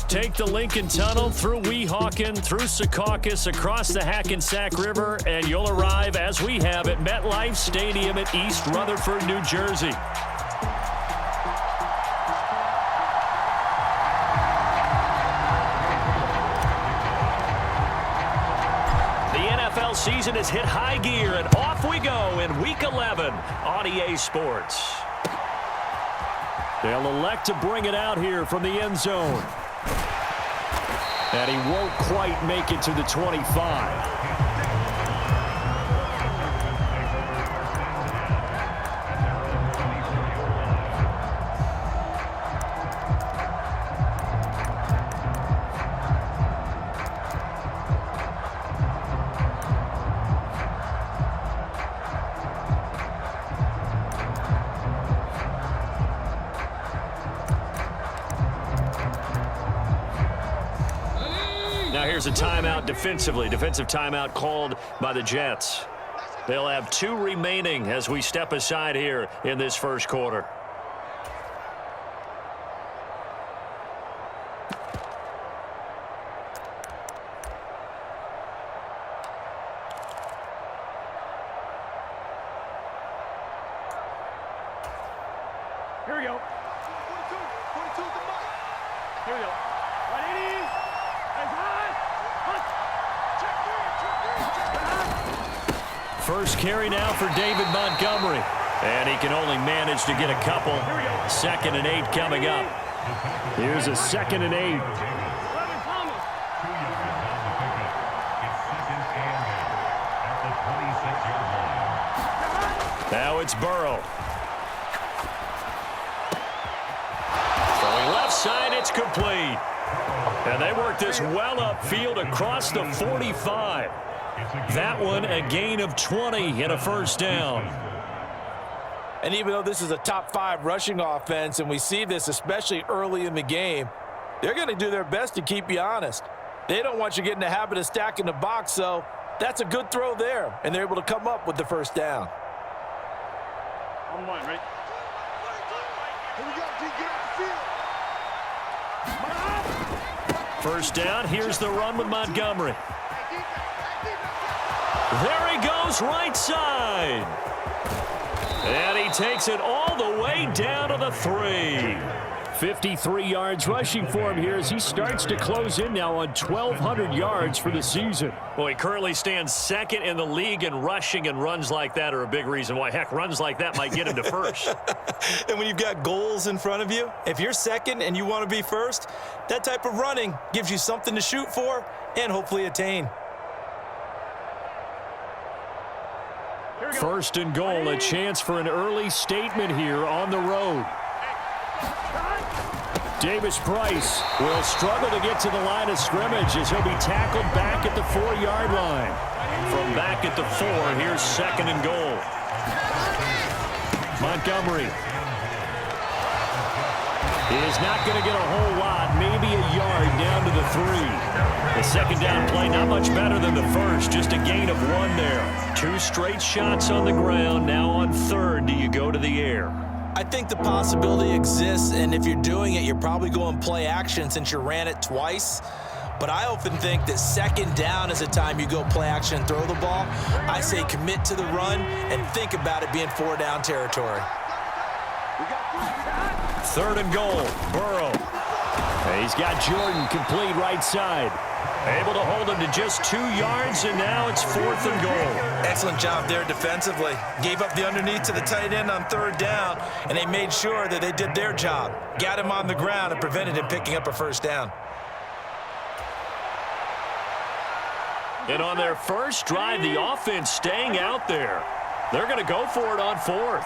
Take the Lincoln Tunnel through Weehawken, through Secaucus, across the Hackensack River, and you'll arrive, as we have, at MetLife Stadium at East Rutherford, New Jersey. Season has hit high gear, and off we go in Week 11 on EA Sports. They'll elect to bring it out here from the end zone. And he won't quite make it to the 25. Now here's a timeout defensively. Defensive timeout called by the Jets. They'll have 2 remaining as we step aside here in this first quarter. Here we go. 42 at the mark. Here we go. 180. First carry now for David Montgomery. And he can only manage to get a couple. 2nd and 8 coming up. Here's a 2nd and 8. Now it's Burrow. Throwing left side, it's complete. And they work this well upfield across the 45. That one a gain of 20 and a first down. And even though this is a top 5 rushing offense, and we see this especially early in the game, they're going to do their best to keep you honest. They don't want you getting the habit of stacking the box, so that's a good throw there, and they're able to come up with the first down. On one, right? Here we go, D, get off the field. First down, here's the run with Montgomery. There he goes, right side. And he takes it all the way down to the 3. 53 yards rushing for him here as he starts to close in now on 1,200 yards for the season. Well, he currently stands 2nd in the league in rushing, and runs like that are a big reason why. Heck, runs like that might get him to first. And when you've got goals in front of you, if you're 2nd and you want to be first, that type of running gives you something to shoot for and hopefully attain. First and goal, a chance for an early statement here on the road. Davis Price will struggle to get to the line of scrimmage as he'll be tackled back at the 4-yard line. From back at the 4, here's 2nd and goal. Montgomery is not going to get a whole lot, maybe a yard down to the 3. The 2nd down play not much better than the first, just a gain of 1 there. 2 straight shots on the ground. Now on 3rd, do you go to the air? I think the possibility exists, and if you're doing it, you're probably going play action since you ran it twice. But I often think that 2nd down is a time you go play action and throw the ball. I say commit to the run and think about it being 4-down territory. 3rd and goal, Burrow. He's got Jordan complete right side. Able to hold him to just 2 yards, and now it's 4th and goal. Excellent job there defensively. Gave up the underneath to the tight end on 3rd down, and they made sure that they did their job. Got him on the ground and prevented him picking up a first down. And on their first drive, the offense staying out there. They're going to go for it on 4th.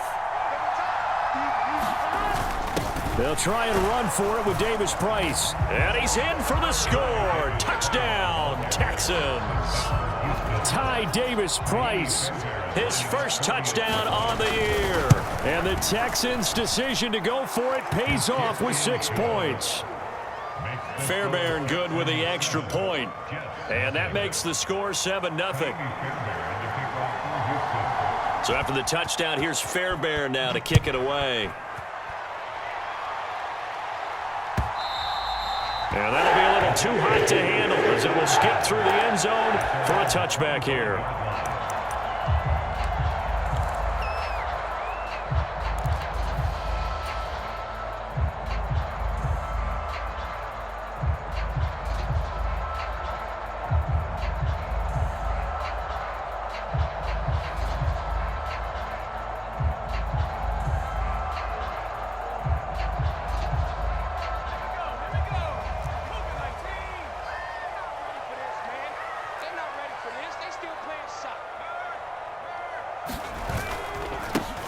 They'll try and run for it with Davis Price. And he's in for the score. Touchdown, Texans. Ty Davis Price, his first touchdown on the year. And the Texans' decision to go for it pays off with 6 points. Fairbairn good with the extra point. And that makes the score 7-0. So after the touchdown, here's Fairbairn now to kick it away. And that'll be a little too hot to handle as it will skip through the end zone for a touchback here.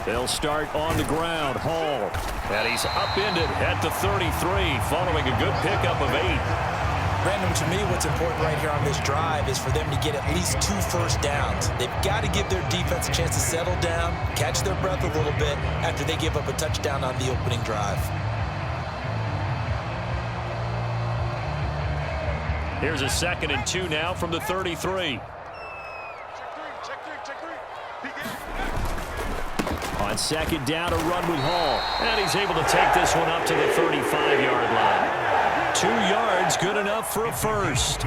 They'll start on the ground. Hall. And he's upended at the 33 following a good pickup of 8. Brandon, to me, what's important right here on this drive is for them to get at least 2 first downs. They've got to give their defense a chance to settle down, catch their breath a little bit after they give up a touchdown on the opening drive. Here's a 2nd and 2 now from the 33. On 2nd down, a run with Hall. And he's able to take this one up to the 35-yard line. 2 yards, good enough for a first.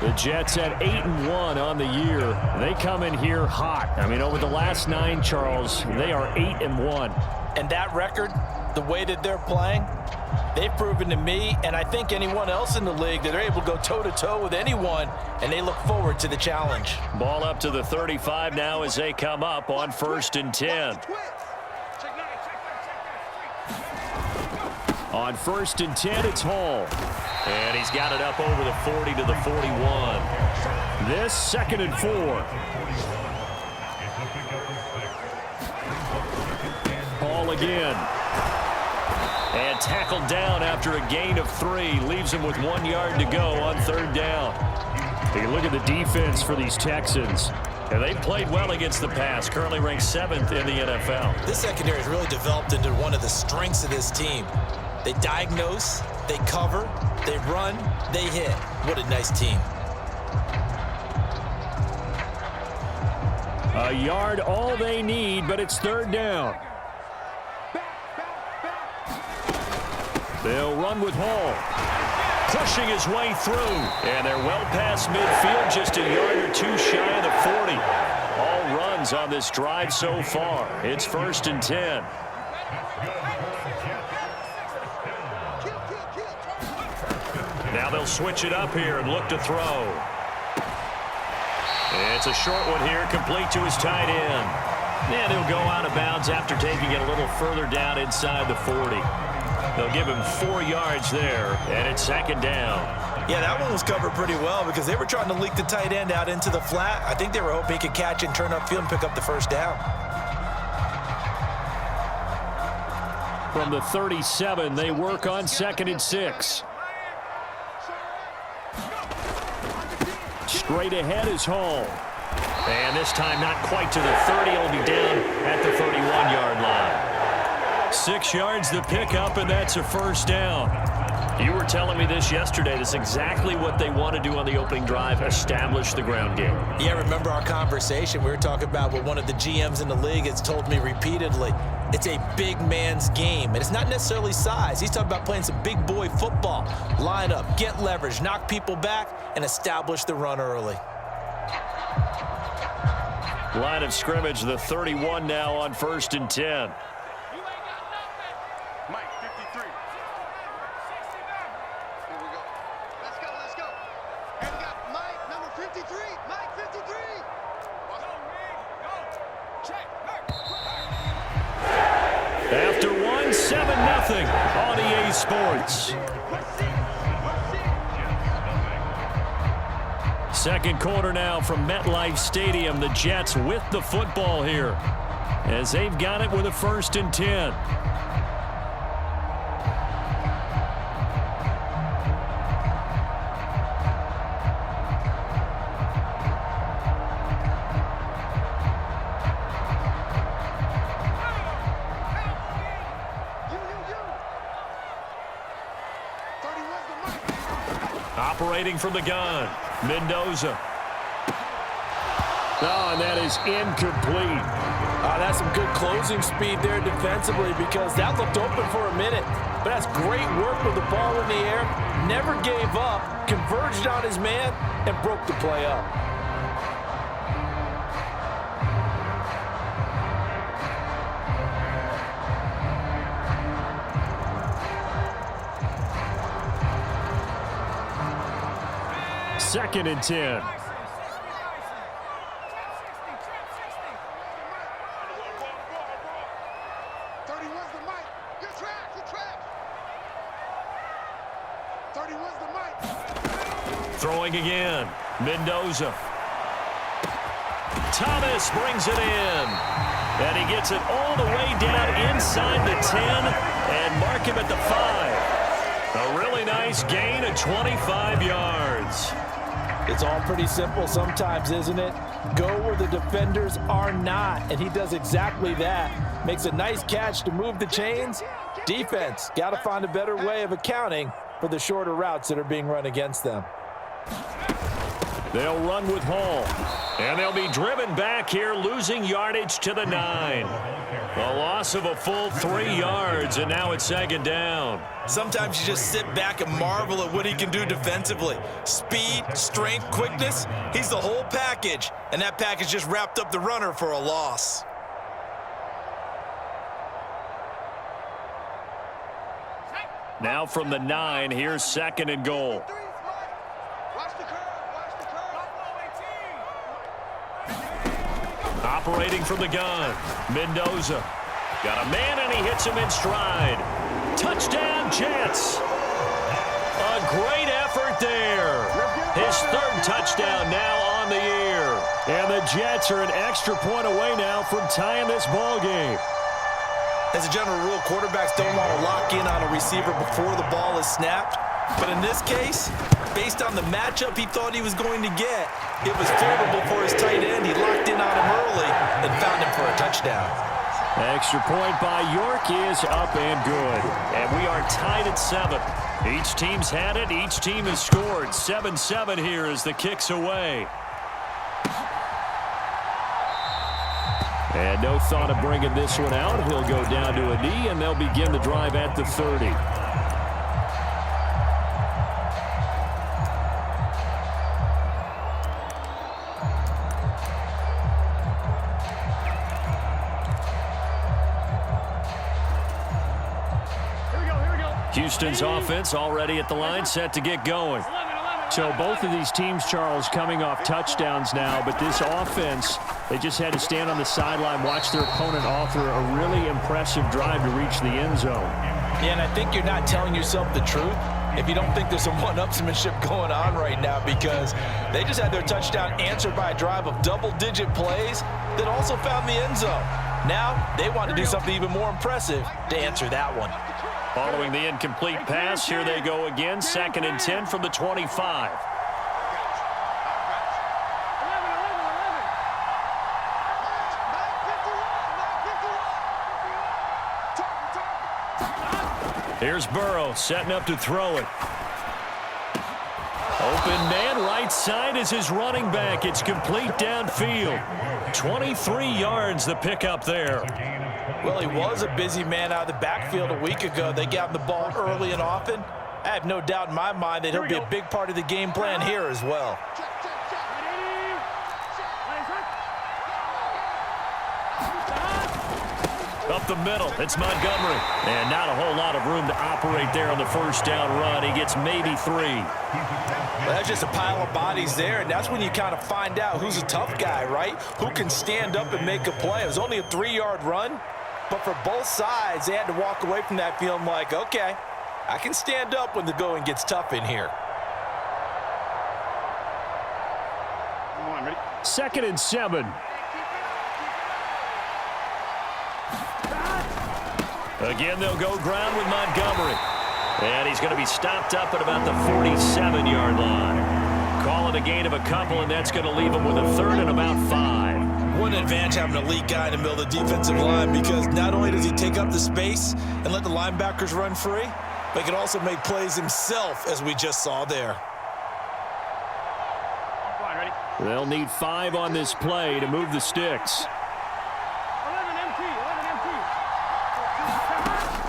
The Jets at 8-1 on the year. They come in here hot. I mean, over the last 9, Charles, they are 8-1. And that record, the way that they're playing, they've proven to me, and I think anyone else in the league, that they're able to go toe-to-toe with anyone, and they look forward to the challenge. Ball up to the 35 now as they come up on 1st and 10. On 1st and 10, it's Hall. And he's got it up over the 40 to the 41. This 2nd and 4. Hall again. And tackled down after a gain of 3. Leaves him with 1 yard to go on 3rd down. Take a look at the defense for these Texans. And they played well against the pass. Currently ranked 7th in the NFL. This secondary has really developed into one of the strengths of this team. They diagnose, they cover, they run, they hit. What a nice team. A yard all they need, but it's 3rd down. They'll run with Hall. Pushing his way through. And they're well past midfield, just a yard or 2 shy of the 40. All runs on this drive so far. It's 1st and 10. Now they'll switch it up here and look to throw. It's a short one here, complete to his tight end. And he'll go out of bounds after taking it a little further down inside the 40. They'll give him 4 yards there, and it's 2nd down. Yeah, that one was covered pretty well because they were trying to leak the tight end out into the flat. I think they were hoping he could catch and turn upfield and pick up the 1st down. From the 37, they work on 2nd and 6. Straight ahead is Hall. And this time not quite to the 30. He'll be down at the 31-yard line. 6 yards the pickup, and that's a 1st down. You were telling me this yesterday. That's exactly what they want to do on the opening drive, establish the ground game. Yeah, remember our conversation? We were talking about what one of the GMs in the league has told me repeatedly. It's a big man's game, and it's not necessarily size. He's talking about playing some big boy football. Line up, get leverage, knock people back, and establish the run early. Line of scrimmage, the 31 now on 1st and 10. Mike, 53. Here we go. Let's go. And we got Mike, number 53. Mike, 53. After 1, 7-0 on EA Sports. Second quarter now from MetLife Stadium. The Jets with the football here as they've got it with a 1st and 10. Operating from the gun, Mendoza. Oh, and that is incomplete. That's some good closing speed there defensively because that looked open for a minute. But that's great work with the ball in the air. Never gave up, converged on his man, and broke the play up. Second and 10. Throwing again. Mendoza. Thomas brings it in. And he gets it all the way down inside the 10 and mark him at the 5. A really nice gain of 25 yards. It's all pretty simple sometimes, isn't it? Go where the defenders are not, and he does exactly that. Makes a nice catch to move the chains. Defense, got to find a better way of accounting for the shorter routes that are being run against them. They'll run with Hall, and they'll be driven back here, losing yardage to the 9. A loss of a full 3 yards, and now it's second down. Sometimes you just sit back and marvel at what he can do defensively. Speed, strength, quickness, he's the whole package, and that package just wrapped up the runner for a loss. Now from the 9, here's second and goal. Operating from the gun, Mendoza. Got a man, and he hits him in stride. Touchdown, Jets. A great effort there. His third touchdown now on the year. And the Jets are an extra point away now from tying this ball game. As a general rule, quarterbacks don't want to lock in on a receiver before the ball is snapped. But in this case, based on the matchup he thought he was going to get, it was favorable for his tight end. He locked in on him early and found him for a touchdown. Extra point by York is up and good. And we are tied at 7. Each team's had it. Each team has scored. 7-7 here as the kick's away. And no thought of bringing this one out. He'll go down to a knee, and they'll begin the drive at the 30. Houston's offense already at the line, set to get going. So both of these teams, Charles, coming off touchdowns now, but this offense, they just had to stand on the sideline, watch their opponent author a really impressive drive to reach the end zone. Yeah, and I think you're not telling yourself the truth if you don't think there's some one-upsmanship going on right now, because they just had their touchdown answered by a drive of double-digit plays that also found the end zone. Now they want to do something even more impressive to answer that one. Following the incomplete pass, here they go again. Second and 10 from the 25. Here's Burrow setting up to throw it. Open man, right side is his running back. It's complete downfield. 23 yards the pickup there. Well, he was a busy man out of the backfield a week ago. They got him the ball early and often. I have no doubt in my mind that he'll be a big part of the game plan here as well. Up the middle, it's Montgomery. And not a whole lot of room to operate there on the first down run. He gets maybe 3. Well, that's just a pile of bodies there, and that's when you kind of find out who's a tough guy, right? Who can stand up and make a play. It was only a 3-yard run, but for both sides, they had to walk away from that feeling like, okay, I can stand up when the going gets tough in here. Second and 7. Again, they'll go ground with Montgomery. And he's going to be stopped up at about the 47-yard line. Call it a gain of a couple, and that's going to leave him with a third and about 5. What an advantage having an elite guy in the middle of the defensive line, because not only does he take up the space and let the linebackers run free, but he can also make plays himself, as we just saw there. They'll need 5 on this play to move the sticks.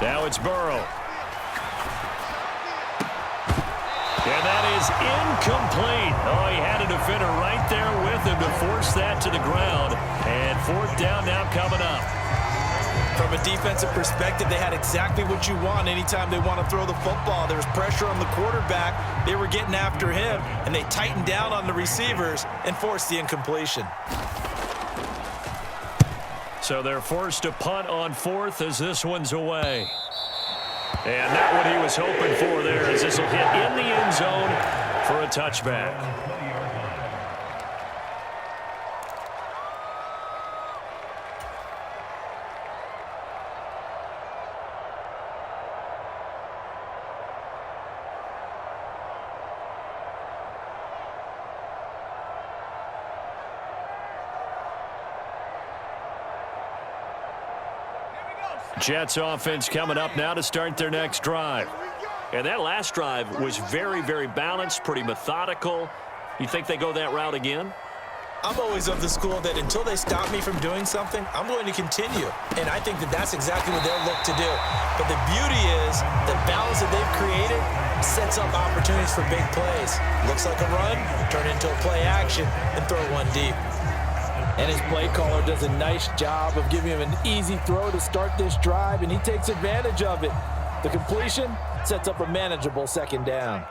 Now it's Burrow. And that is incomplete. Oh, he had a defender right there with him to force that to the ground. And fourth down now coming up. From a defensive perspective, they had exactly what you want anytime they want to throw the football. There was pressure on the quarterback. They were getting after him, and they tightened down on the receivers and forced the incompletion. So they're forced to punt on fourth as this one's away. And not what he was hoping for there, as this will hit in the end zone for a touchback. Jets offense coming up now to start their next drive. And that last drive was very, very balanced, pretty methodical. You think they go that route again? I'm always of the school that until they stop me from doing something, I'm going to continue. And I think that that's exactly what they'll look to do. But the beauty is the balance that they've created sets up opportunities for big plays. Looks like a run, turn it into a play action, and throw one deep. And his play caller does a nice job of giving him an easy throw to start this drive, and he takes advantage of it. The completion sets up a manageable second down.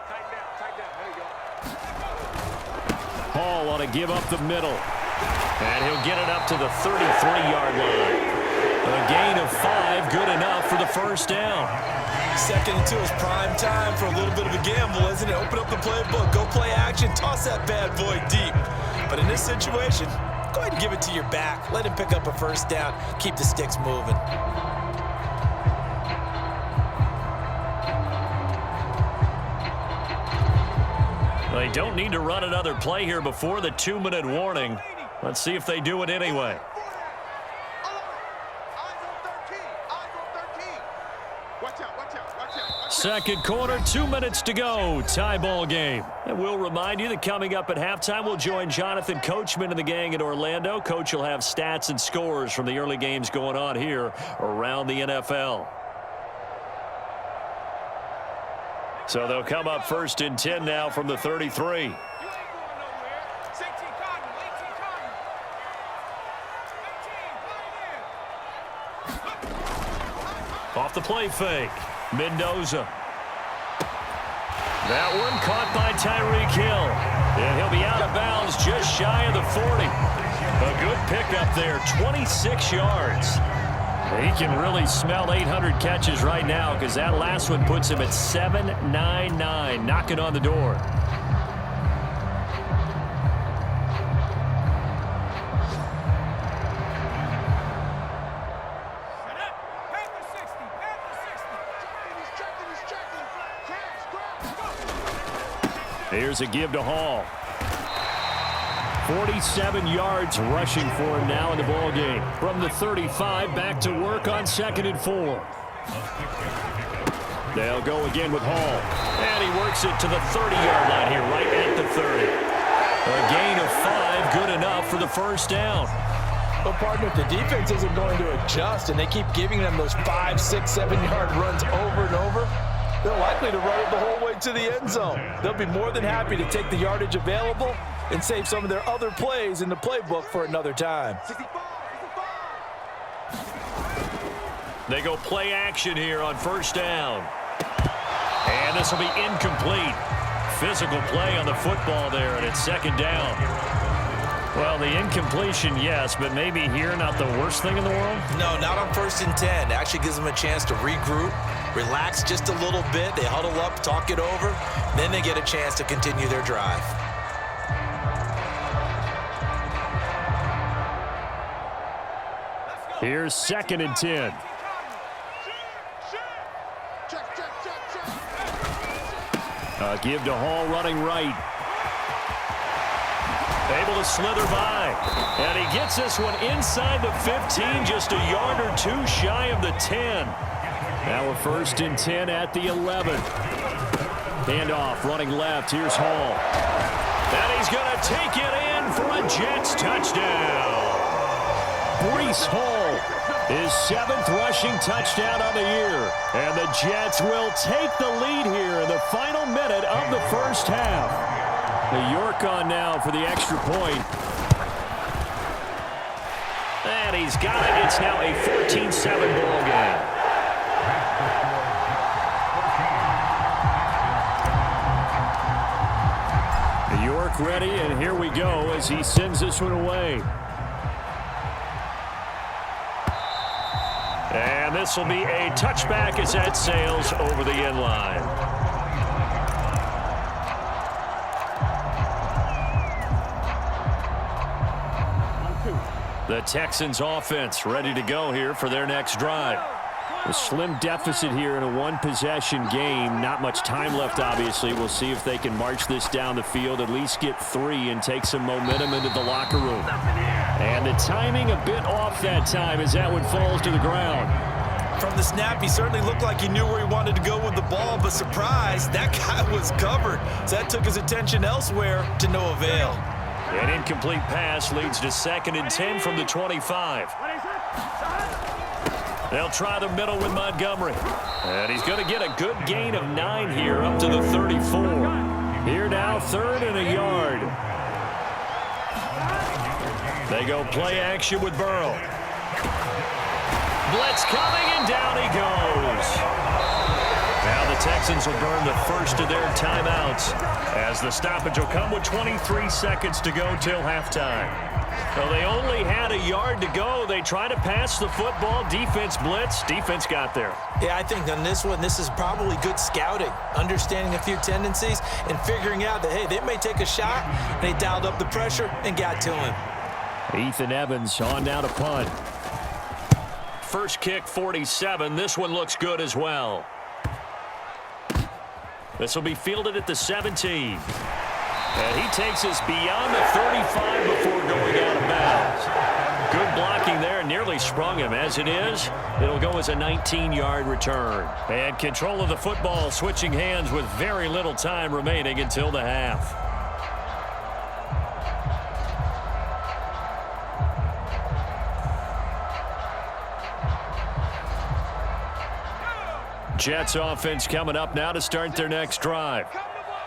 Hall ought to give up the middle. And he'll get it up to the 33-yard line. A gain of 5, good enough for the first down. Second and 2 is prime time for a little bit of a gamble, isn't it? Open up the playbook, go play action, toss that bad boy deep. But in this situation, go ahead and give it to your back. Let him pick up a first down. Keep the sticks moving. They don't need to run another play here before the 2-minute warning. Let's see if they do it anyway. Second quarter, 2 minutes to go. Tie ball game. And we'll remind you that coming up at halftime, we'll join Jonathan Coachman and the gang in Orlando. Coach will have stats and scores from the early games going on here around the NFL. So they'll come up first and 10 now from the 33. Off the play fake. Mendoza. That one caught by Tyreek Hill. And he'll be out of bounds just shy of the 40. A good pickup there, 26 yards. He can really smell 800 catches right now because that last one puts him at 799, knocking on the door. Here's a give to Hall. 47 yards rushing for him now in the ball game. From the 35, back to work on 2nd and 4. They'll go again with Hall. And he works it to the 30-yard line here, right at the 30. A gain of 5, good enough for the first down. But, partner, if the defense isn't going to adjust and they keep giving them those 5, 6, 7-yard runs over and over, they're likely to run it the whole way to the end zone. They'll be more than happy to take the yardage available and save some of their other plays in the playbook for another time. They go play action here on first down. And this will be incomplete. Physical play on the football there, and it's second down. Well, the incompletion, yes, but maybe here not the worst thing in the world? No, not on 1st and 10. It actually gives them a chance to regroup, relax just a little bit. They huddle up, talk it over. Then they get a chance to continue their drive. Here's 2nd and 10. Give to Hall running right. Able to slither by. And he gets this one inside the 15, just a yard or 2 shy of the 10. Now we're 1st and 10 at the 11. Handoff running left. Here's Hall. And he's going to take it in for a Jets touchdown. Breece Hall His 7th rushing touchdown on the year. And the Jets will take the lead here in the final minute of the first half. The York on now for the extra point. And he's got it. It's now a 14-7 ball game. York ready, and here we go as he sends this one away. And this will be a touchback as that sails over the end line. The Texans offense ready to go here for their next drive. A slim deficit here in a one-possession game. Not much time left, obviously. We'll see if they can march this down the field, at least get 3 and take some momentum into the locker room. And the timing a bit off that time as that one falls to the ground. From the snap, he certainly looked like he knew where he wanted to go with the ball, but surprise, that guy was covered. So that took his attention elsewhere to no avail. An incomplete pass leads to 2nd and 10 from the 25. They'll try the middle with Montgomery. And he's going to get a good gain of 9 here up to the 34. Here now, 3rd and a yard. They go play action with Burrow. Blitz coming, and down he goes. Now the Texans will burn the first of their timeouts as the stoppage will come with 23 seconds to go till halftime. Well, they only had a yard to go. They try to pass the football. Defense blitz. Defense got there. Yeah, I think on this one, this is probably good scouting, understanding a few tendencies and figuring out that, hey, they may take a shot. They dialed up the pressure and got to him. Ethan Evans on now to punt. First kick, 47. This one looks good as well. This will be fielded at the 17. And he takes us beyond the 35 before going out of bounds. Good blocking there, nearly sprung him. As it is, it'll go as a 19-yard return. And control of the football switching hands with very little time remaining until the half. Jets offense coming up now to start their next drive.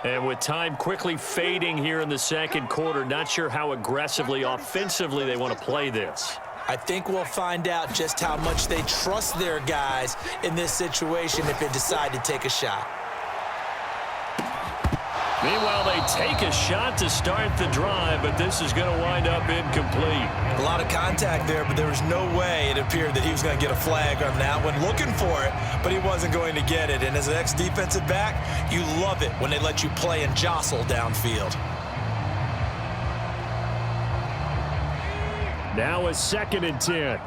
And with time quickly fading here in the second quarter, not sure how aggressively, offensively they want to play this. I think we'll find out just how much they trust their guys in this situation if they decide to take a shot. Meanwhile, they take a shot to start the drive, but this is going to wind up incomplete. A lot of contact there, but there was no way it appeared that he was going to get a flag on that one. Looking for it, but he wasn't going to get it. And as an ex-defensive back, you love it when they let you play and jostle downfield. Now a 2nd and 10.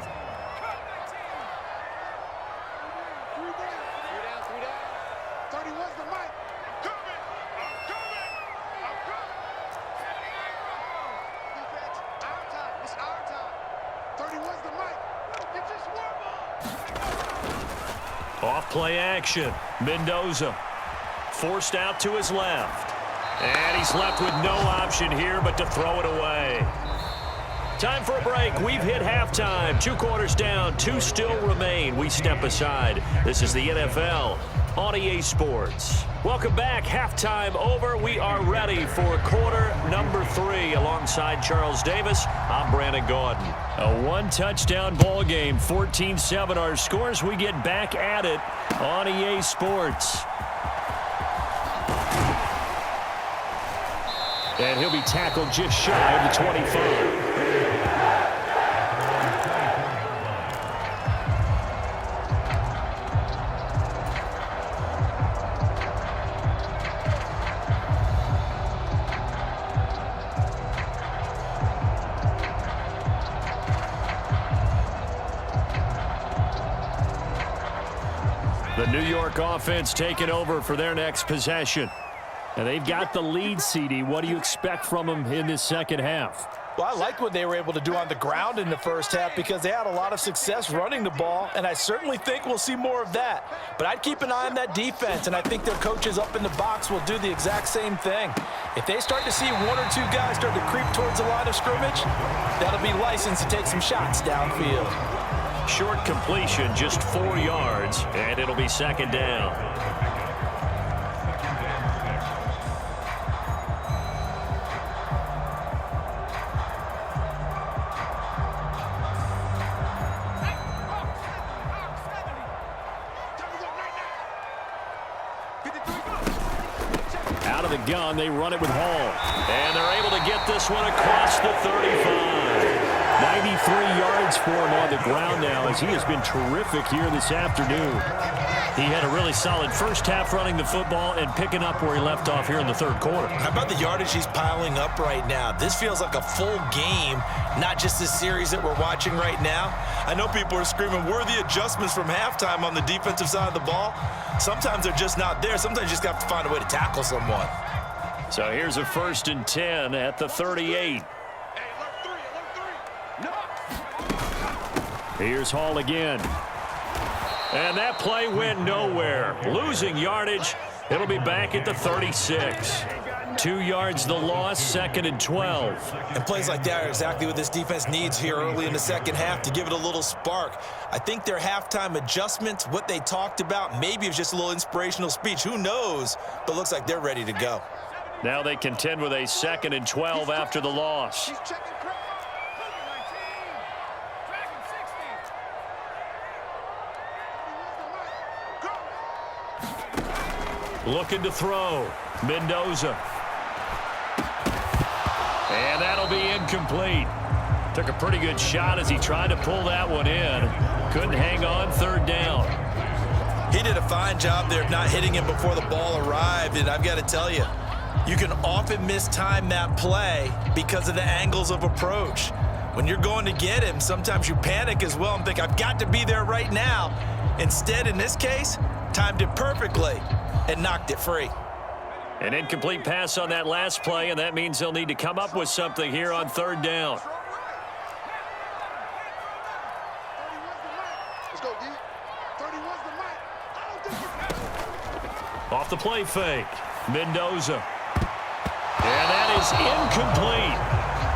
Off play action. Mendoza forced out to his left. And he's left with no option here but to throw it away. Time for a break. We've hit halftime. 2 quarters down. 2 still remain. We step aside. This is the NFL on EA Sports. Welcome back. Halftime over. We are ready for quarter number 3. Alongside Charles Davis, I'm Brandon Gordon. A 1-touchdown ball game. 14-7 our scores. We get back at it on EA Sports. And he'll be tackled just shy of the 25. The New York offense taking over for their next possession. And they've got the lead, CD. What do you expect from them in this second half? Well, I liked what they were able to do on the ground in the first half because they had a lot of success running the ball, and I certainly think we'll see more of that. But I'd keep an eye on that defense, and I think their coaches up in the box will do the exact same thing. If they start to see 1 or 2 guys start to creep towards the line of scrimmage, that'll be licensed to take some shots downfield. Short completion, just 4 yards, and it'll be second down. Out of the gun, they run it with Hall. And they're able to get this one across the 35. 93 yards for him on the ground now, as he has been terrific here this afternoon. He had a really solid first half running the football and picking up where he left off here in the third quarter. How about the yardage he's piling up right now? This feels like a full game, not just this series that we're watching right now. I know people are screaming, where are the adjustments from halftime on the defensive side of the ball? Sometimes they're just not there. Sometimes you just have to find a way to tackle someone. So here's a 1st and 10 at the 38. Here's Hall again. And that play went nowhere. Losing yardage. It'll be back at the 36. 2 yards the loss, 2nd and 12. And plays like that are exactly what this defense needs here early in the second half to give it a little spark. I think their halftime adjustments, what they talked about, maybe it was just a little inspirational speech. Who knows? But looks like they're ready to go. Now they contend with a 2nd and 12 after the loss. Looking to throw. Mendoza. And that'll be incomplete. Took a pretty good shot as he tried to pull that one in. Couldn't hang on, 3rd down. He did a fine job there of not hitting him before the ball arrived. And I've got to tell you, you can often mistime that play because of the angles of approach. When you're going to get him, sometimes you panic as well and think, I've got to be there right now. Instead, in this case, timed it perfectly and knocked it free. An incomplete pass on that last play, and that means they'll need to come up with something here on 3rd down. Off the play fake. Mendoza. And that is incomplete.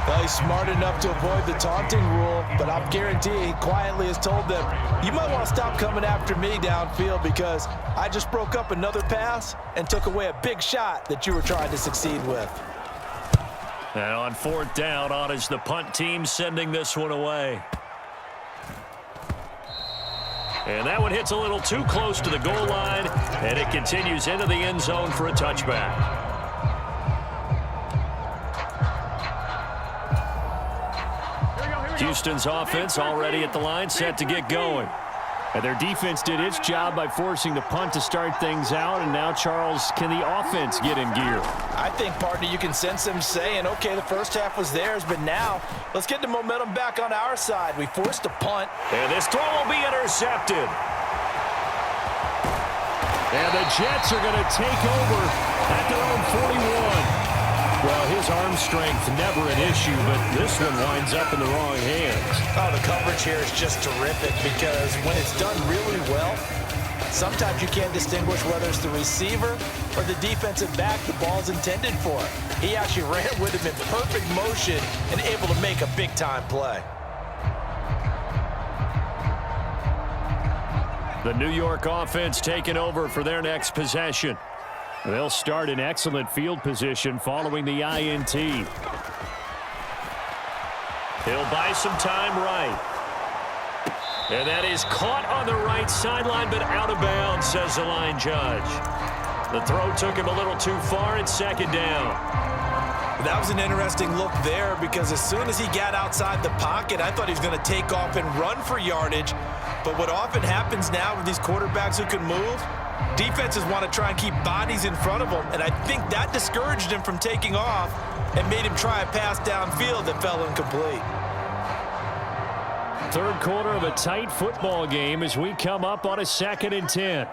Well, he's smart enough to avoid the taunting rule, but I'm guaranteeing he quietly has told them, you might want to stop coming after me downfield because I just broke up another pass and took away a big shot that you were trying to succeed with. And on 4th down, on is the punt team sending this one away. And that one hits a little too close to the goal line, and it continues into the end zone for a touchback. Houston's offense already at the line, set to get going. And their defense did its job by forcing the punt to start things out, and now, Charles, can the offense get in gear? I think, partner, you can sense them saying, okay, the first half was theirs, but now let's get the momentum back on our side. We forced a punt. And this throw will be intercepted. And the Jets are going to take over at their own 41. Well, his arm strength never an issue, but this one winds up in the wrong hands. Oh, the coverage here is just terrific because when it's done really well, sometimes you can't distinguish whether it's the receiver or the defensive back the ball's intended for. He actually ran with him in perfect motion and able to make a big-time play. The New York offense taking over for their next possession. They'll start in excellent field position following the INT. He'll buy some time right. And that is caught on the right sideline, but out of bounds, says the line judge. The throw took him a little too far. It's 2nd down. That was an interesting look there because as soon as he got outside the pocket, I thought he was going to take off and run for yardage. But what often happens now with these quarterbacks who can move, defenses want to try and keep bodies in front of them, and I think that discouraged him from taking off and made him try a pass downfield that fell incomplete. Third quarter of a tight football game as we come up on a 2nd and 10.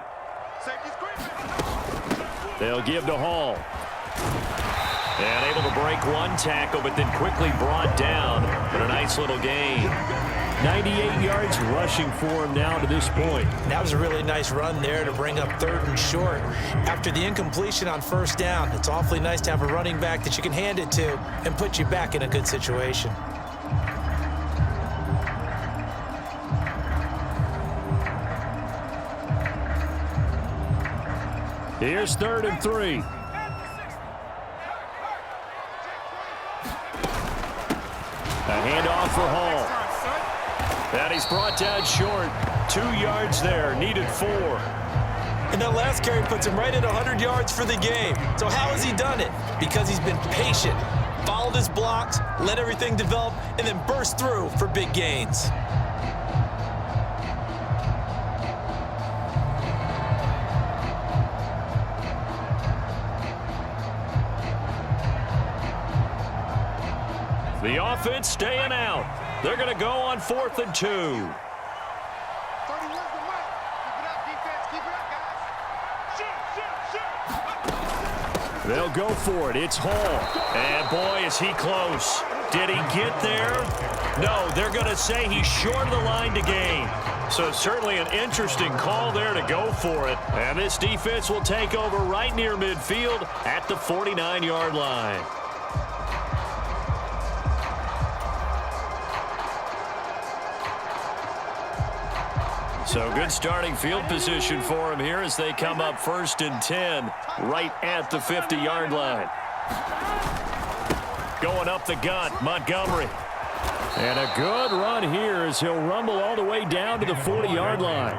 They'll give to Hall. And able to break one tackle, but then quickly brought down. But a nice little gain. 98 yards rushing for him now to this point. That was a really nice run there to bring up 3rd and short. After the incompletion on 1st down, it's awfully nice to have a running back that you can hand it to and put you back in a good situation. Here's 3rd and 3. A handoff for Hall. And he's brought down short. 2 yards there. Needed 4. And that last carry puts him right at 100 yards for the game. So how has he done it? Because he's been patient, followed his blocks, let everything develop, and then burst through for big gains. The offense staying out. They're going to go on 4th and 2. They'll go for it. It's Hall. And boy, is he close. Did he get there? No, they're going to say he's short of the line to gain. So certainly an interesting call there to go for it. And this defense will take over right near midfield at the 49-yard line. So good starting field position for him here as they come up 1st and 10 right at the 50-yard line. Going up the gut, Montgomery. And a good run here as he'll rumble all the way down to the 40-yard line.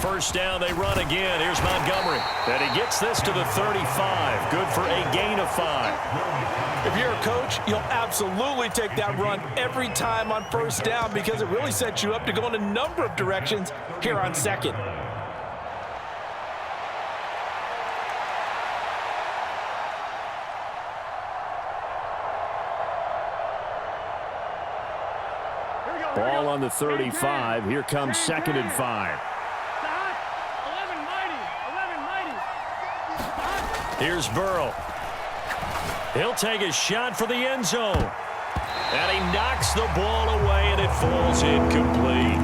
First down, they run again. Here's Montgomery. And he gets this to the 35. Good for a gain of 5. If you're a coach, you'll absolutely take that run every time on 1st down because it really sets you up to go in a number of directions here on 2nd. Ball on the 35. Here comes 2nd and 5. Here's Burrow. He'll take a shot for the end zone. And he knocks the ball away, and it falls incomplete.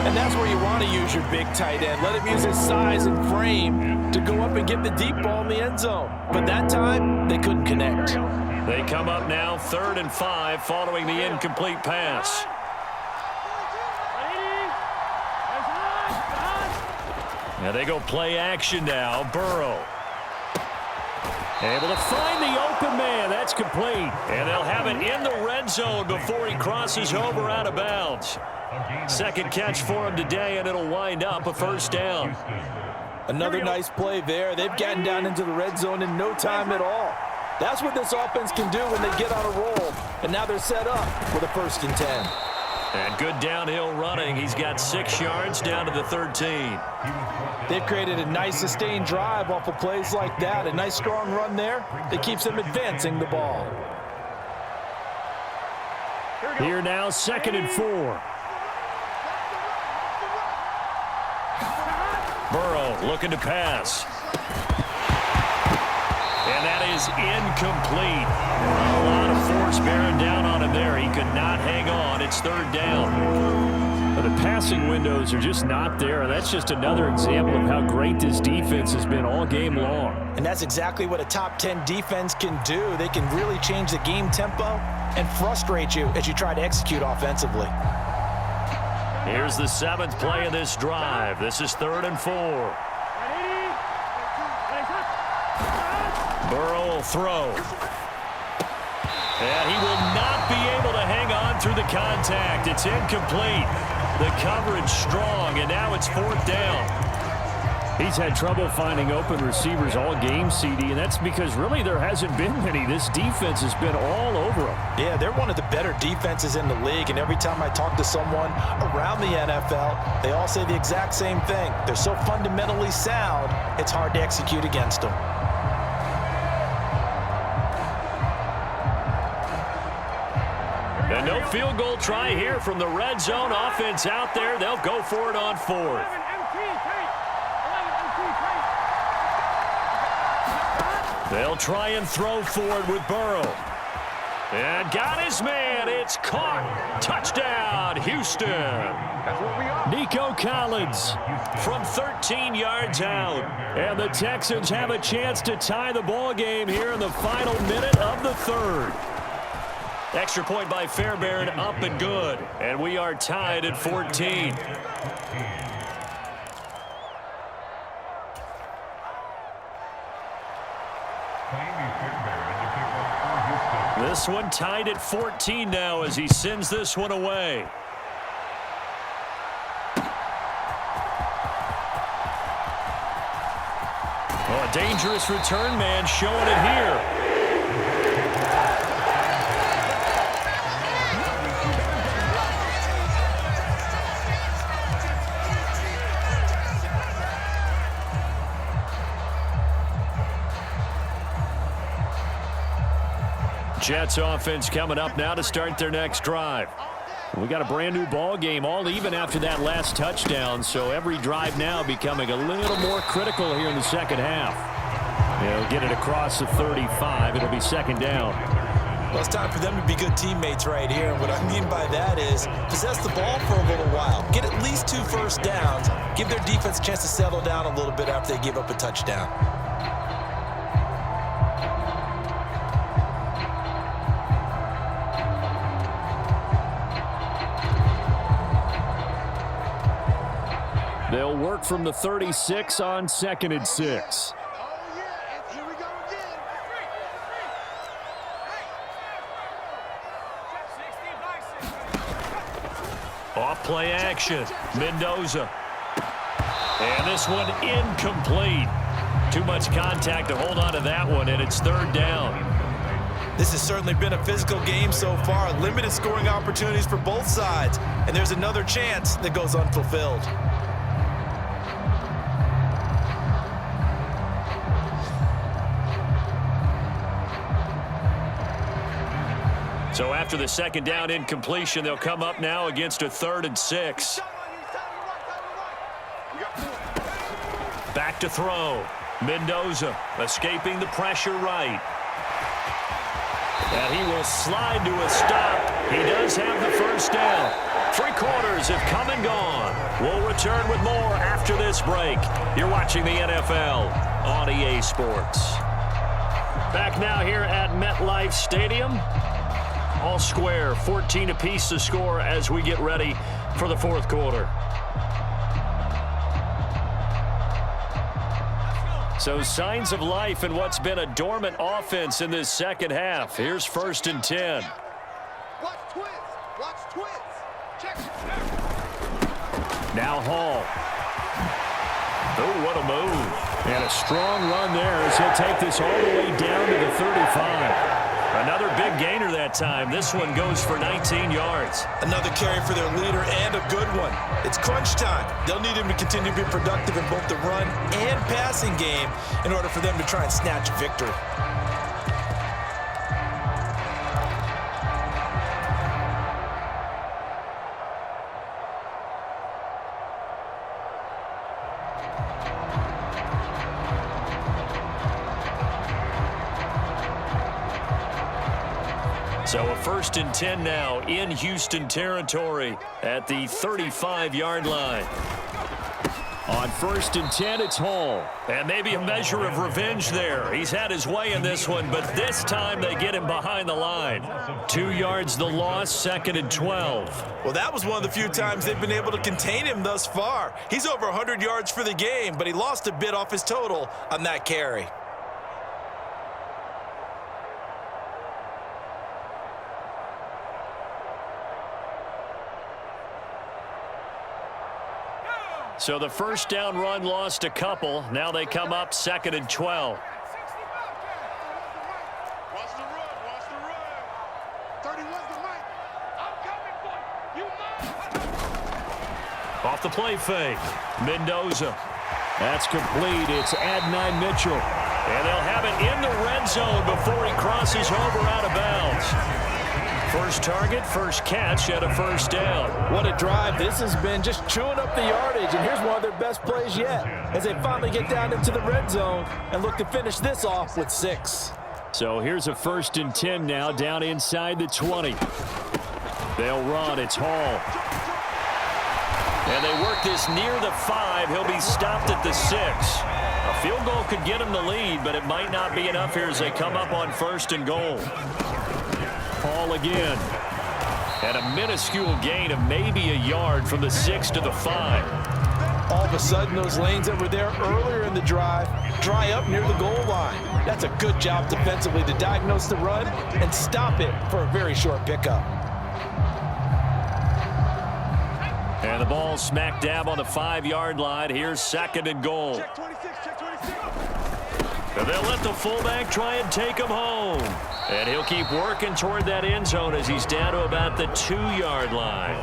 And that's where you want to use your big tight end. Let him use his size and frame to go up and get the deep ball in the end zone. But that time, they couldn't connect. They come up now 3rd and 5 following the incomplete pass. And they go play action now. Burrow. Able to find the open man. That's complete. And they'll have it in the red zone before he crosses over out of bounds. 2nd catch for him today, and it'll wind up a 1st down. Another nice play there. They've gotten down into the red zone in no time at all. That's what this offense can do when they get on a roll. And now they're set up with a 1st and 10. And good downhill running. He's got 6 yards down to the 13. They've created a nice sustained drive off of plays like that. A nice strong run there that keeps them advancing the ball. Here now, 2nd and 4. Burrow looking to pass. And that is incomplete. A lot of force bearing down on him there. He could not hang on. It's 3rd down. The passing windows are just not there. And that's just another example of how great this defense has been all game long. And that's exactly what a top 10 defense can do. They can really change the game tempo and frustrate you as you try to execute offensively. Here's the 7th play of this drive. This is 3rd and 4. Burrow will throw. And he will not be able to hang on through the contact. It's incomplete. The coverage strong, and now it's 4th down. He's had trouble finding open receivers all game, CD, and that's because really there hasn't been many. This defense has been all over them. Yeah, they're one of the better defenses in the league, and every time I talk to someone around the NFL, they all say the exact same thing. They're so fundamentally sound, it's hard to execute against them. And no field goal try here from the red zone. Offense out there. They'll go for it on 4th. They'll try and throw forward with Burrow. And got his man. It's caught. Touchdown, Houston. Nico Collins from 13 yards out. And the Texans have a chance to tie the ball game here in the final minute of the 3rd. Extra point by Fairbairn, up and good. And we are tied at 14. This one tied at 14 now as he sends this one away. Oh, a dangerous return man showing it here. Jets offense coming up now to start their next drive. We got a brand new ball game, all even after that last touchdown, so every drive now becoming a little more critical here in the second half. They'll get it across the 35. It'll be second down. Well, it's time for them to be good teammates right here. And what I mean by that is possess the ball for a little while. Get at least 2 first downs. Give their defense a chance to settle down a little bit after they give up a touchdown. They'll work from the 36 on 2nd and 6. Off play action. Mendoza. And this one incomplete. Too much contact to hold on to that one, and it's 3rd down. This has certainly been a physical game so far. Limited scoring opportunities for both sides. And there's another chance that goes unfulfilled. So after the 2nd down incompletion, they'll come up now against a 3rd and 6. Back to throw. Mendoza escaping the pressure right. And he will slide to a stop. He does have the 1st down. 3 quarters have come and gone. We'll return with more after this break. You're watching the NFL on EA Sports. Back now here at MetLife Stadium. All square, 14 apiece to score as we get ready for the 4th quarter. So signs of life in what's been a dormant offense in this second half. Here's 1st and 10. Watch twins. Watch twins. Check. Now Hall. Oh, what a move. And a strong run there as he'll take this all the way down to the 35. Another big gainer that time. This one goes for 19 yards. Another carry for their leader and a good one. It's crunch time. They'll need him to continue to be productive in both the run and passing game in order for them to try and snatch a victory. So a 1st and 10 now in Houston territory at the 35-yard line. On 1st and 10, it's Hall. And maybe a measure of revenge there. He's had his way in this one, but this time they get him behind the line. 2 yards the loss, 2nd and 12. Well, that was one of the few times they've been able to contain him thus far. He's over 100 yards for the game, but he lost a bit off his total on that carry. So the 1st down run lost a couple. Now they come up 2nd and 12. Watch the run. Watch the run. 31's the mic. I'm coming for you. Off the play fake. Mendoza. That's complete. It's Adonai Mitchell. And they'll have it in the red zone before he crosses over out of bounds. First target, 1st catch at a 1st down. What a drive this has been, just chewing up the yardage, and here's one of their best plays yet as they finally get down into the red zone and look to finish this off with 6. So here's a 1st and 10 now down inside the 20. They'll run. It's Hall. And they work this near the 5. He'll be stopped at the 6. A field goal could get him the lead, but it might not be enough here as they come up on 1st and goal. Ball again. And a minuscule gain of maybe a yard from the 6 to the 5. All of a sudden, those lanes that were there earlier in the drive dry up near the goal line. That's a good job defensively to diagnose the run and stop it for a very short pickup. And the ball smack dab on the 5-yard line. Here's 2nd and goal. Check 26, check 26. And they'll let the fullback try and take him home. And he'll keep working toward that end zone as he's down to about the 2-yard line.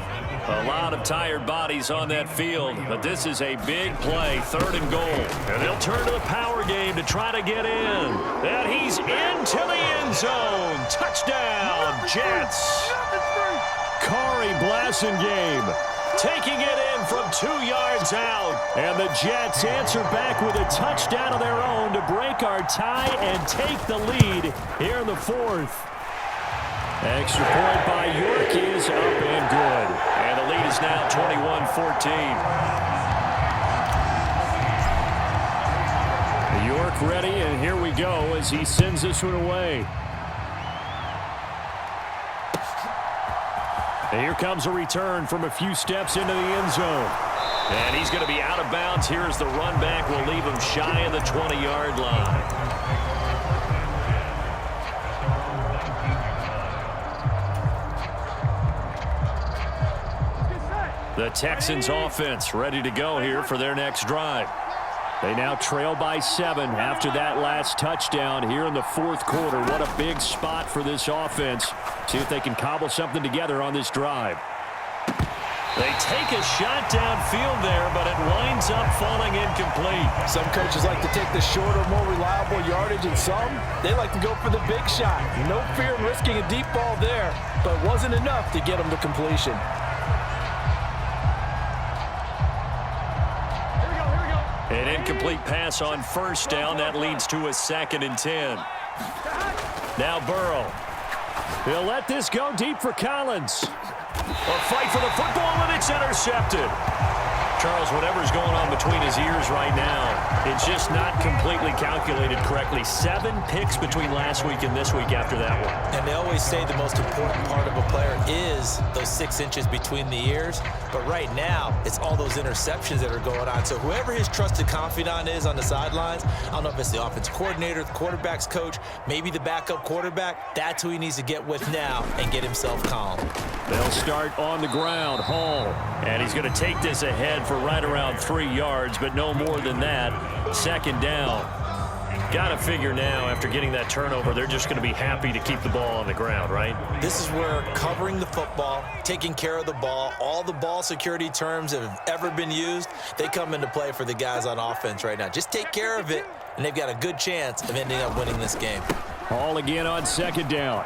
A lot of tired bodies on that field, but this is a big play, 3rd and goal. And they'll turn to the power game to try to get in. And he's into the end zone. Touchdown, Jets. Kari Blasingame taking it in from 2 yards out. And the Jets answer back with a touchdown of their own to break our tie and take the lead here in the 4th. Extra point by York is up and good. And the lead is now 21-14. York ready, and here we go as he sends this one away. And here comes a return from a few steps into the end zone. And he's going to be out of bounds. Here's the run back. We'll leave him shy of the 20-yard line. The Texans offense ready to go here for their next drive. They now trail by 7 after that last touchdown here in the 4th quarter. What a big spot for this offense. See if they can cobble something together on this drive. They take a shot downfield there, but it winds up falling incomplete. Some coaches like to take the shorter, more reliable yardage, and some, they like to go for the big shot. No fear in risking a deep ball there, but it wasn't enough to get them to completion. An incomplete pass on 1st down. That leads to a 2nd and 10. Now Burrow. He'll let this go deep for Collins. A fight for the football, and it's intercepted. Charles, whatever's going on between his ears right now, it's just not completely calculated correctly. 7 picks between last week and this week after that one. And they always say the most important part of a player is those 6 inches between the ears. But right now, it's all those interceptions that are going on. So whoever his trusted confidant is on the sidelines, I don't know if it's the offensive coordinator, the quarterback's coach, maybe the backup quarterback, that's who he needs to get with now and get himself calm. They'll start on the ground. Hall. And he's going to take this ahead for right around 3 yards, but no more than that. 2nd down. Got to figure now, after getting that turnover, they're just going to be happy to keep the ball on the ground, right? This is where covering the football, taking care of the ball, all the ball security terms that have ever been used, they come into play for the guys on offense right now. Just take care of it, and they've got a good chance of ending up winning this game. Hall again on 2nd down.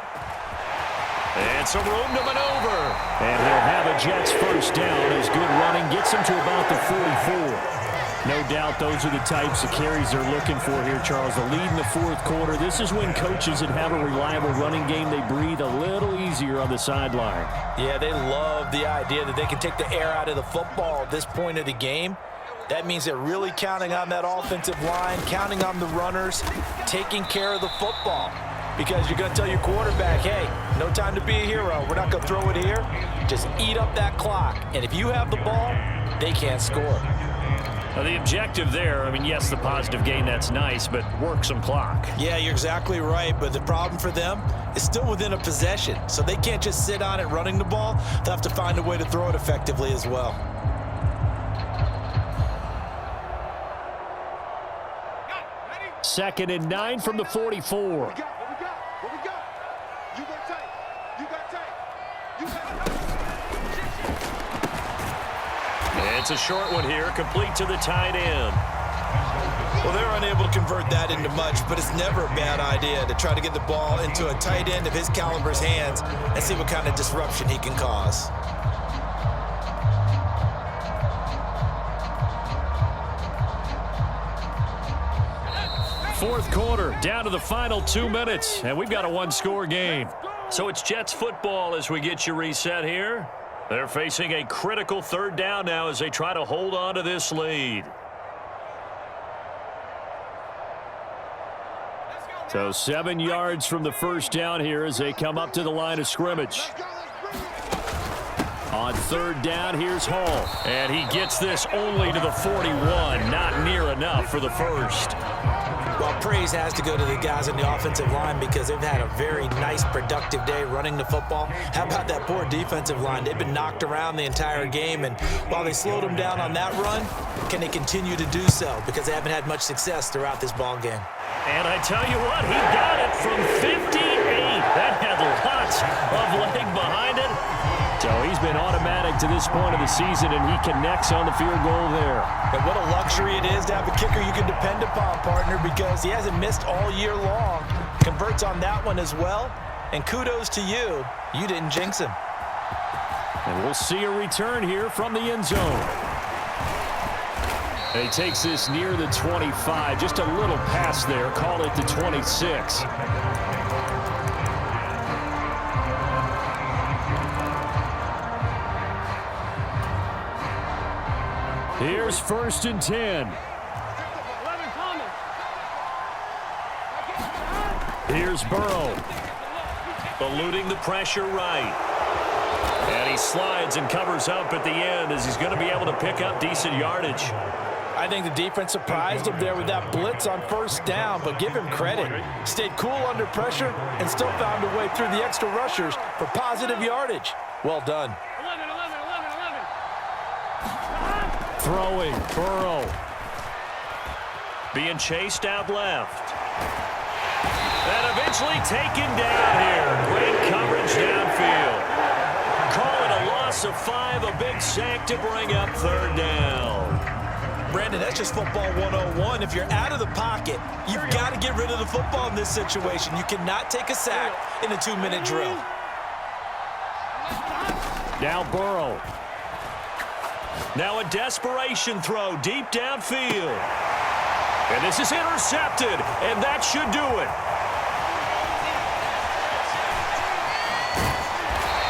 And some room to maneuver. And he'll have a Jets 1st down as good running gets him to about the 44. No doubt those are the types of carries they're looking for here, Charles. The lead in the 4th quarter. This is when coaches that have a reliable running game, they breathe a little easier on the sideline. Yeah, they love the idea that they can take the air out of the football at this point of the game. That means they're really counting on that offensive line, counting on the runners, taking care of the football. Because you're going to tell your quarterback, hey, no time to be a hero. We're not going to throw it here. Just eat up that clock. And if you have the ball, they can't score. Well, the objective there, I mean, yes, the positive gain, that's nice, but work some clock. Yeah, you're exactly right, but the problem for them is still within a possession. So they can't just sit on it running the ball. They'll have to find a way to throw it effectively as well. Second and 9 from the 44. It's a short one here, complete to the tight end. Well, they're unable to convert that into much, but it's never a bad idea to try to get the ball into a tight end of his caliber's hands and see what kind of disruption he can cause. Fourth quarter, down to the final 2 minutes, and we've got a one-score game. So it's Jets football as we get you reset here. They're facing a critical 3rd down now as they try to hold on to this lead. Let's go. So 7 yards from the first down here as they come up to the line of scrimmage. On third down, here's Hall. And he gets this only to the 41. Not near enough for the first. Well, praise has to go to the guys on the offensive line because they've had a very nice, productive day running the football. How about that poor defensive line? They've been knocked around the entire game, and while they slowed them down on that run, can they continue to do so? Because they haven't had much success throughout this ball game. And I tell you what, he got it from 58. That had lots of leg behind it. So he's been automatic to this point of the season, and he connects on the field goal there. And what a luxury it is to have a kicker you can depend upon, partner, because he hasn't missed all year long. Converts on that one as well. And kudos to you. You didn't jinx him. And we'll see a return here from the end zone. And he takes this near the 25. Just a little pass there. Call it the 26. Here's 1st and 10. Here's Burrow. Eluding the pressure right. And he slides and covers up at the end as he's going to be able to pick up decent yardage. I think the defense surprised him there with that blitz on 1st down, but give him credit. Stayed cool under pressure and still found a way through the extra rushers for positive yardage. Well done. Throwing, Burrow. Being chased out left. And eventually taken down here. Great coverage downfield. Call it a loss of 5, a big sack to bring up 3rd down. Brandon, that's just football 101. If you're out of the pocket, you've got to get rid of the football in this situation. You cannot take a sack in a 2-minute drill. Now Burrow. Now a desperation throw deep downfield. And this is intercepted, and that should do it.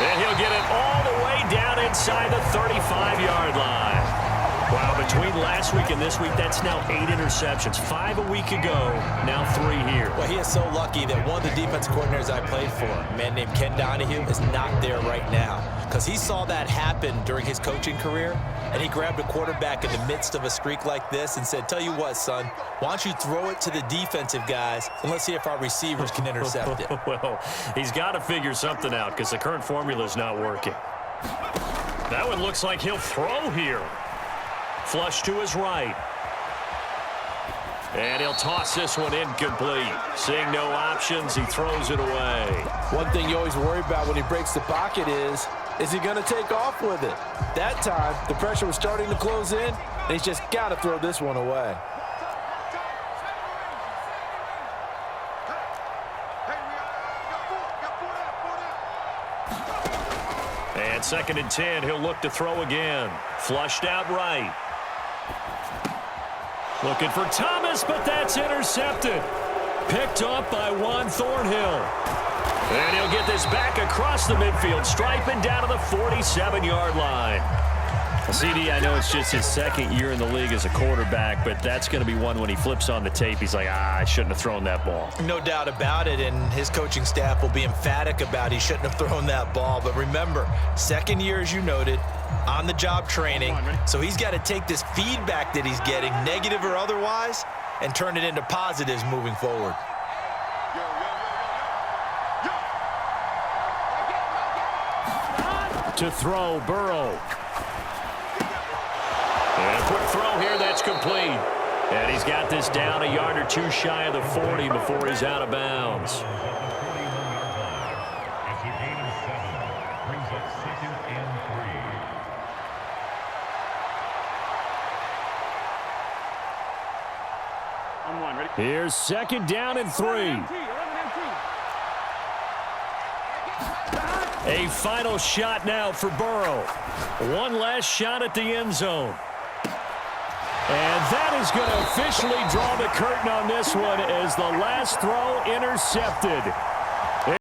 And he'll get it all the way down inside the 35-yard line. Wow, between last week and this week, that's now 8 interceptions. 5 a week ago, now 3 here. Well, he is so lucky that one of the defensive coordinators I played for, a man named Ken Donahue, is not there right now. Because he saw that happen during his coaching career, and he grabbed a quarterback in the midst of a streak like this and said, tell you what, son, why don't you throw it to the defensive guys, and let's see if our receivers can intercept it. Well, he's got to figure something out because the current formula is not working. That one looks like he'll throw here. Flush to his right. And he'll toss this one incomplete. Seeing no options, he throws it away. One thing you always worry about when he breaks the pocket is he going to take off with it? That time, the pressure was starting to close in, and he's just got to throw this one away. And 2nd and 10, he'll look to throw again. Flushed out right. Looking for Thomas, but that's intercepted. Picked off by Juan Thornhill. And he'll get this back across the midfield, striping down to the 47-yard line. CD, I know it's just his 2nd year in the league as a quarterback, but that's going to be one when he flips on the tape. He's like, I shouldn't have thrown that ball. No doubt about it, and his coaching staff will be emphatic about he shouldn't have thrown that ball. But remember, 2nd year, as you noted, on-the-job training. So he's got to take this feedback that he's getting, negative or otherwise, and turn it into positives moving forward. To throw, Burrow. And a quick throw here, that's complete. And he's got this down a yard or 2 shy of the 40 before he's out of bounds. Here's 2nd down and 3. A final shot now for Burrow. One last shot at the end zone. And that is going to officially draw the curtain on this one as the last throw intercepted.